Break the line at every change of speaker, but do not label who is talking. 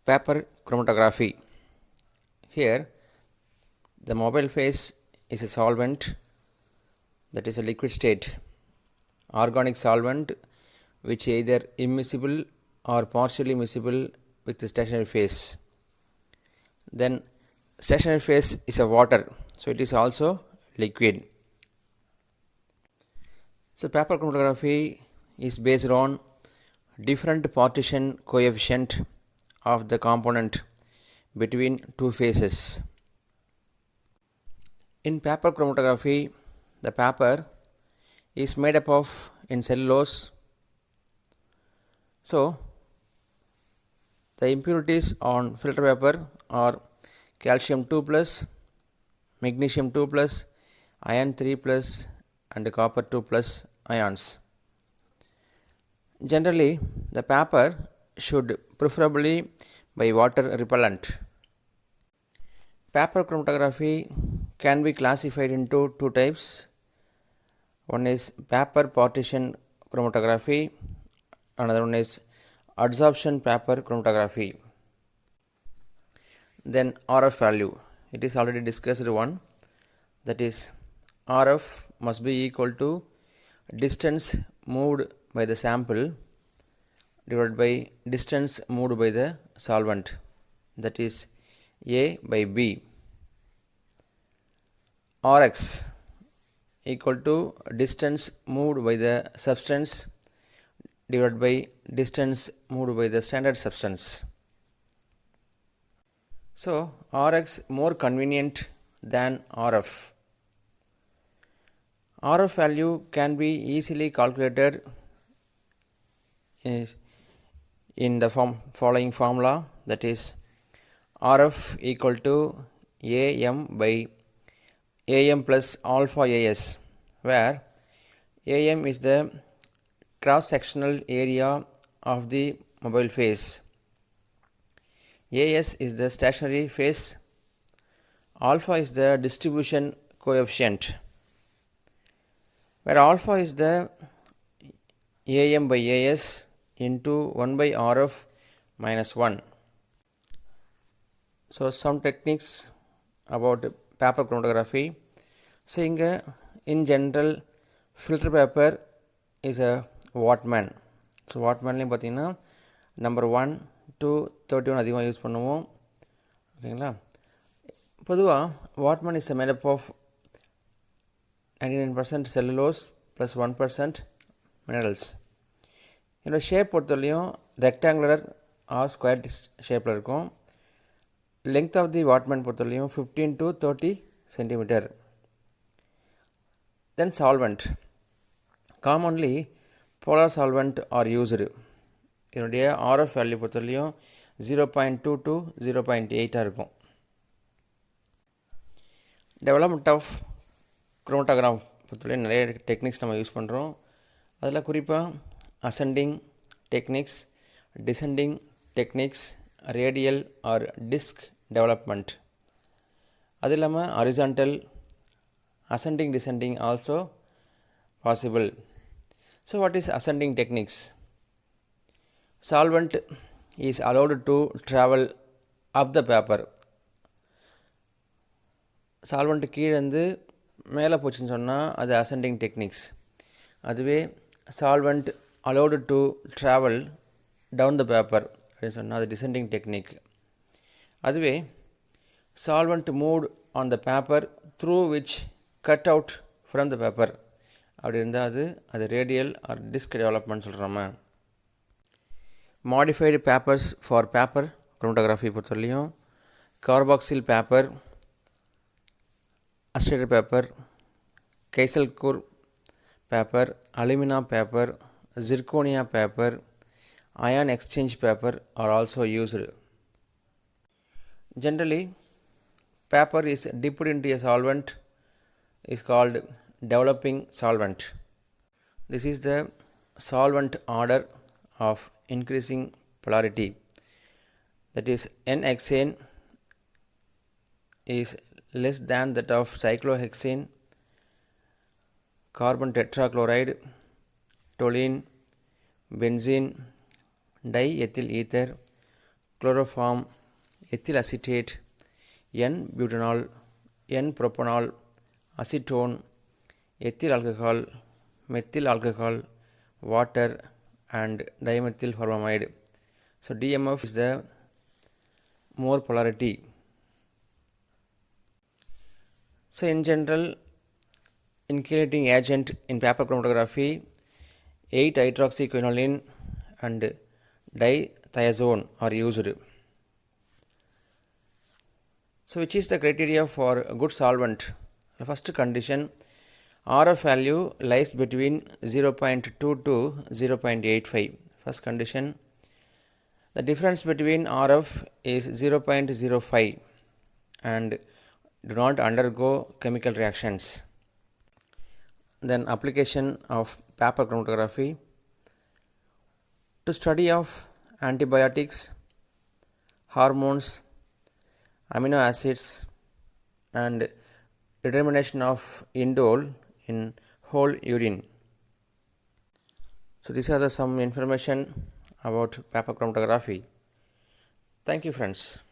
Paper chromatography. Here the mobile phase is a solvent, that is a liquid state, organic solvent which either immiscible or partially miscible with the stationary phase. Then stationary phase is a water, so it is also liquid. So paper chromatography is based on different partition coefficient of the component between two phases. In paper chromatography, the paper is made up of in cellulose. So the impurities on filter paper are calcium 2 plus, magnesium 2 plus, iron 3 plus and copper 2 plus ions. Generally, the paper should preferably be water repellent. Paper chromatography can be classified into two types. One is paper partition chromatography, another one is adsorption paper chromatography. Then RF value, it is already discussed one, that is RF must be equal to distance moved by the sample divided by distance moved by the solvent, that is A by B. Rx equal to distance moved by the substance divided by distance moved by the standard substance. So Rx more convenient than RF. RF value can be easily calculated in the following formula, that is RF equal to AM by AM plus alpha AS, where AM is the cross sectional area of the mobile phase, AS is the stationary phase, alpha is the distribution coefficient, where alpha is the AM by AS into 1 by RF minus 1. So some techniques about paper chromatography. Saying in general filter paper is a Wattman. So Wattmanலையும் பார்த்தீங்கன்னா number 1 to 31 அதிகமாக use பண்ணுவோம். ஓகேங்களா? பொதுவாக Wattman is made up of 99% cellulose plus 1% minerals. இதோட shape பொறுத்தவரையும் rectangular R square ஷேப்பில் இருக்கும். Length of the Whatman பொறுத்தவரையும் 15 to 30 centimeter. Then solvent. Commonly polar solvent are used. இதனுடைய RF வேல்யூ பொறுத்தவரையும் 0.2 to 0.8 இருக்கும். டெவலப்மெண்ட் ஆஃப் குரோமட்டோகிராஃப் பொறுத்தவரையும் நிறைய டெக்னிக்ஸ் நம்ம யூஸ் பண்ணுறோம். அதில் குறிப்பாக ascending techniques, descending techniques, radial or disc development. அது இல்லாமல் horizontal, ascending, descending also possible. So what is ascending techniques? Solvent is allowed to travel up the paper. Solvent கீழேருந்து மேலே போச்சுன்னு சொன்னால் அது ascending techniques. அதுவே solvent allowed to travel down the paper அப்படின்னு சொன்னால் அது descending technique. அதுவே solvent moved on the paper through which cut out from the paper அப்படி இருந்தால் அது radial or disc development சொல்கிறோமா. modified papers for paper chromatography பொறுத்தவரையும் carboxyl paper, astator paper, Kieselguhr paper, alumina paper, zirconia paper, ion exchange paper are also used. Generally, paper is dipped into a solvent is called developing solvent. This is the solvent order of increasing polarity, that is N-hexane is less than that of cyclohexane, carbon tetrachloride, toluene, benzene, diethyl ether, chloroform, ethyl acetate, N-butanol, N-propanol, acetone, ethyl alcohol, methyl alcohol, water and dimethyl formamide. So DMF is the more polarity. So in general, in chelating agent in paper chromatography, 8-hydroxyquinoline and dithiazone are used. So which is the criteria for a good solvent? The first condition, RF value lies between 0.2 to 0.85. First condition, the difference between RF is 0.05 and do not undergo chemical reactions. Then application of paper chromatography to study of antibiotics, hormones, amino acids and determination of indole in whole urine. So these are some information about paper chromatography. Thank you friends.